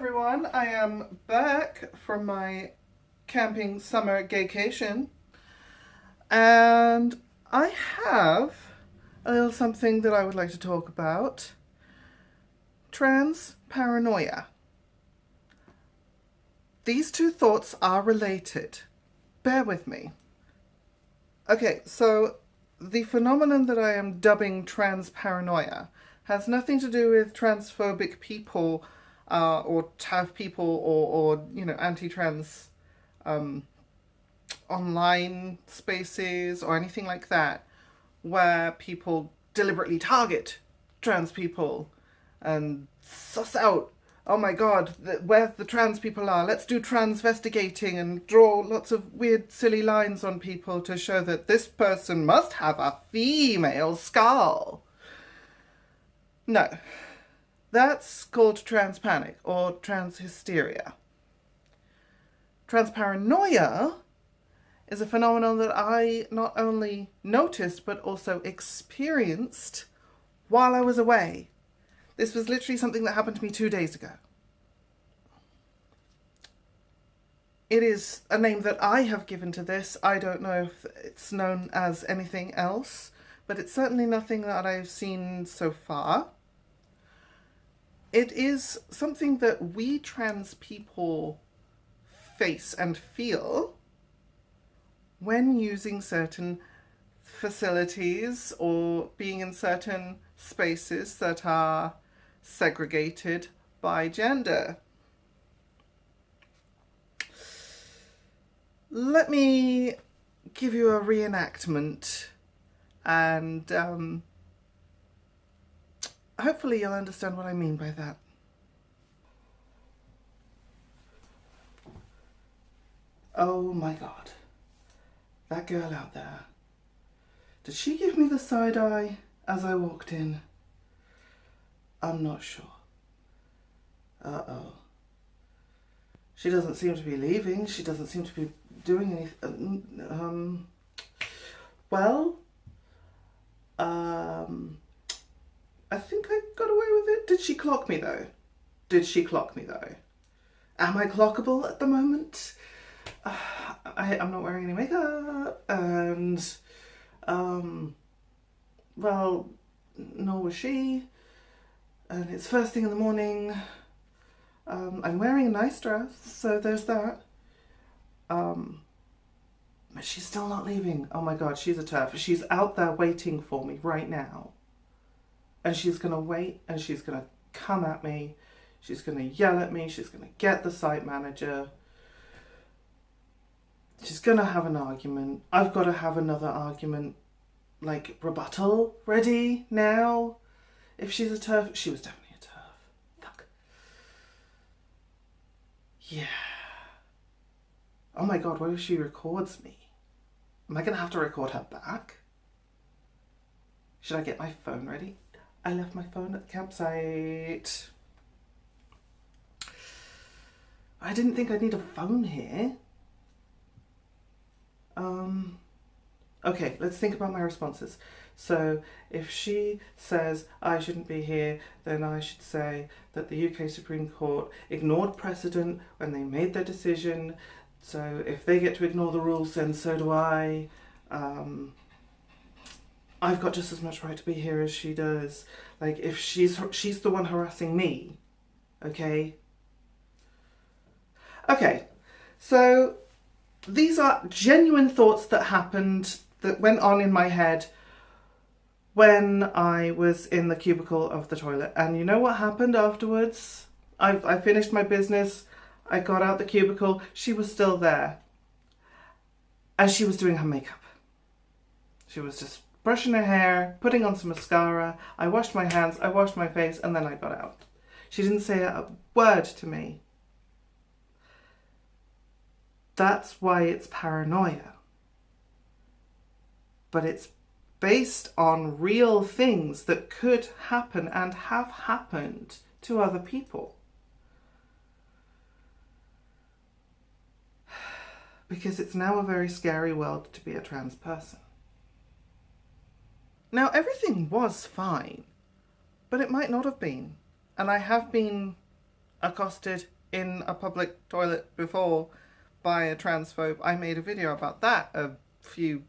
everyone, I am back from my camping summer gaycation and I have a little something that I would like to talk about. Trans paranoia. These two thoughts are related. Bear with me. Okay, so the phenomenon that I am dubbing trans paranoia has nothing to do with transphobic people or TAV people or anti-trans online spaces or anything like that, where people deliberately target trans people and suss out, oh my god, where the trans people are. Let's do transvestigating and draw lots of weird, silly lines on people to show that this person must have a female skull. No. That's called trans panic or trans hysteria. Trans paranoia is a phenomenon that I not only noticed but also experienced while I was away. This was literally something that happened to me 2 days ago. It is a name that I have given to this. I don't know if it's known as anything else, but it's certainly nothing that I've seen so far. It is something that we trans people face and feel when using certain facilities or being in certain spaces that are segregated by gender. Let me give you a reenactment and hopefully you'll understand what I mean by that. Oh my god. That girl out there. Did she give me the side eye as I walked in? I'm not sure. Uh-oh. She doesn't seem to be leaving. She doesn't seem to be doing anything. I think I got away with it. Did she clock me though? Am I clockable at the moment? I'm not wearing any makeup and, well, nor was she. And it's first thing in the morning. I'm wearing a nice dress, so there's that. But she's still not leaving. Oh my god, she's a turf. She's out there waiting for me right now. And she's going to wait and she's going to come at me. She's going to yell at me. She's going to get the site manager. She's going to have an argument. I've got to have another argument, like rebuttal, ready now. If she's a turf, she was definitely a turf. Fuck. Yeah. Oh my god, what if she records me? Am I going to have to record her back? Should I get my phone ready? I left my phone at the campsite. I didn't think I'd need a phone here. Okay, let's think about my responses. So if she says I shouldn't be here, then I should say that the UK Supreme Court ignored precedent when they made their decision. So if they get to ignore the rules, then so do I. I've got just as much right to be here as she does. Like, if she's the one harassing me, okay? Okay, so these are genuine thoughts that happened, that went on in my head when I was in the cubicle of the toilet. And you know what happened afterwards? I finished my business, I got out the cubicle, she was still there. And she was doing her makeup. She was just brushing her hair, putting on some mascara. I washed my hands, I washed my face, and then I got out. She didn't say a word to me. That's why it's paranoia. But it's based on real things that could happen and have happened to other people. Because it's now a very scary world to be a trans person. Now, everything was fine, but it might not have been. And I have been accosted in a public toilet before by a transphobe. I made a video about that a few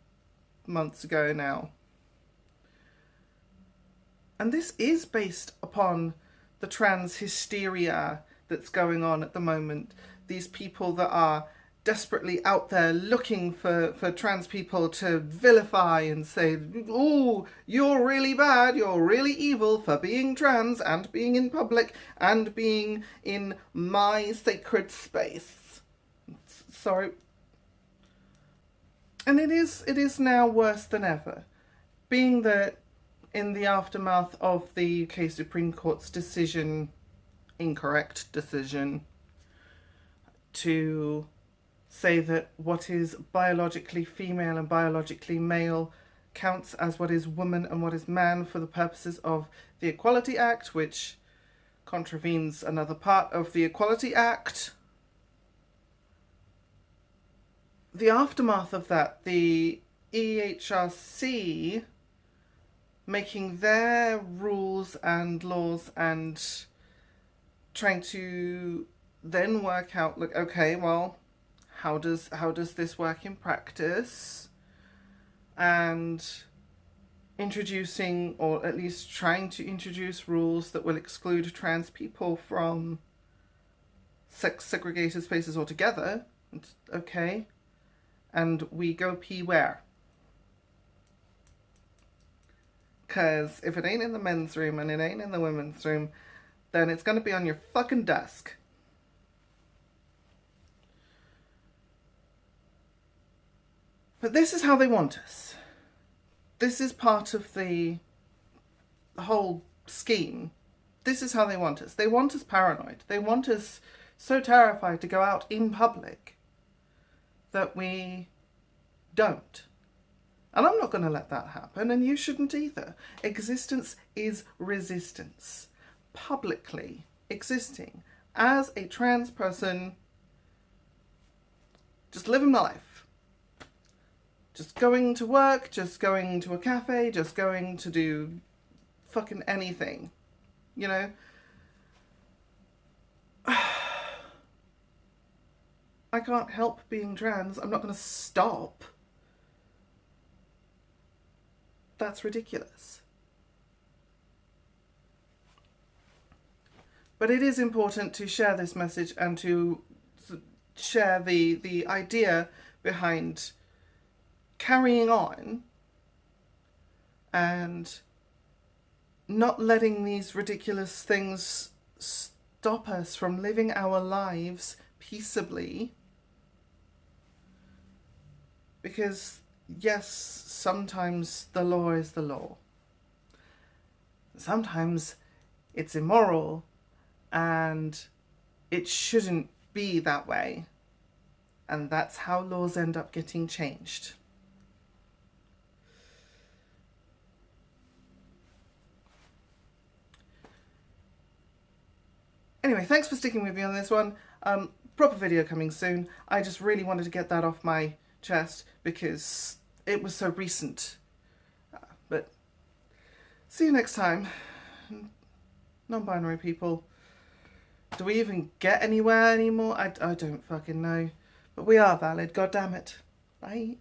months ago now. And this is based upon the trans hysteria that's going on at the moment. These people that are desperately out there looking for trans people to vilify and say, oh, you're really bad, you're really evil for being trans and being in public and being in my sacred space. Sorry. And it is now worse than ever, being that in the aftermath of the UK Supreme Court's decision, incorrect decision, to say that what is biologically female and biologically male counts as what is woman and what is man for the purposes of the Equality Act, which contravenes another part of the Equality Act. The aftermath of that, the EHRC making their rules and laws and trying to then work out, like, okay, well, how does this work in practice? And introducing, or at least trying to introduce, rules that will exclude trans people from sex segregated spaces altogether. Okay. And we go pee where? Because if it ain't in the men's room and it ain't in the women's room, then it's going to be on your fucking desk. But this is how they want us. This is part of the whole scheme. This is how they want us. They want us paranoid. They want us so terrified to go out in public that we don't. And I'm not going to let that happen, and you shouldn't either. Existence is resistance. Publicly existing as a trans person, just living my life. Just going to work, just going to a cafe, just going to do fucking anything, you know? I can't help being trans. I'm not going to stop. That's ridiculous. But it is important to share this message and to share the idea behind carrying on and not letting these ridiculous things stop us from living our lives peaceably. Because yes, sometimes the law is the law. Sometimes it's immoral and it shouldn't be that way. And that's how laws end up getting changed. Anyway, thanks for sticking with me on this one. Proper video coming soon. I just really wanted to get that off my chest because it was so recent. But see you next time. Non-binary people. Do we even get anywhere anymore? I don't fucking know. But we are valid, god damn it. Bye.